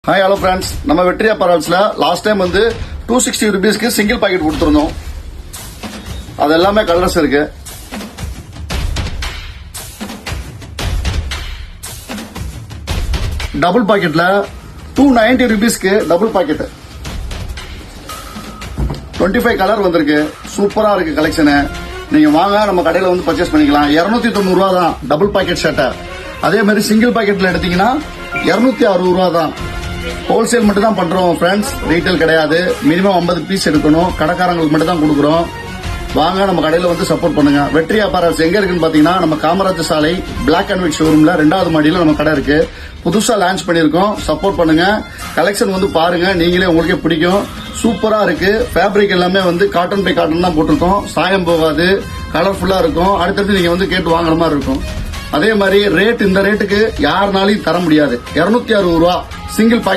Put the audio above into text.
Hi hello friends, நம்ம வெற்றி அப்பரல்ஸ்ல last time வந்து 260 rupeesக்கு சிங்கிள் பாக்கெட் கொடுத்துருந்தோம். அது எல்லாமே கலர்ஸ் இருக்கு. டபுள் பாக்கெட்ல 290 rupeesக்கு டபுள் பாக்கெட் 25 கலர் வந்திருக்கு. சூப்பரா இருக்கு கலெக்ஷன். நீங்க வாங்க நம்ம கடையில வந்து பர்ச்சேஸ் பண்ணிக்கலாம். 290 ரூபா தான் டபுள் பாக்கெட் ஷர்ட். அதே மாதிரி சிங்கிள் பாக்கெட்ல எடுத்தீங்கன்னா 260 ரூபா தான். ஹோல்சேல் மட்டும் தான் பண்றோம் ஃப்ரெண்ட்ஸ், ரீட்டைல் கிடையாது. மினிமம் 50 பீஸ் எடுக்கணும். கடைக்காரங்களுக்கு மட்டும் தான் கொடுக்குறோம். வாங்க நம்ம கடையில வந்து சப்போர்ட் பண்ணுங்க. வெற்றி அப்பரல்ஸ் எங்க இருக்குன்னு பாத்தீங்கன்னா நம்ம காமராஜர் சாலை பிளாக் அண்ட் ஒயிட் ஷோரூம்ல 2வது மாடியில நம்ம கடை இருக்கு. புதுசா லான்ச் பண்ணிருக்கோம். சப்போர்ட் பண்ணுங்க. கலெக்ஷன் வந்து பாருங்க, நீங்களே உங்களுக்கே பிடிக்கும். சூப்பரா இருக்கு. ஃபேப்ரிக் எல்லாமே வந்து காட்டன் பை காட்டன் தான் போட்டிருக்கோம். சாயம் போகாது, கலர்ஃபுல்லா இருக்கும். அடுத்தடுத்து நீங்க வந்து கேட்டு வாங்குற மாதிரி இருக்கும். அதே மாதிரி ரேட் இந்த ரேட்டுக்கு யாருனாலையும் தர முடியாது. 260 ரூபா சிங்கிள் பாக்கெட்.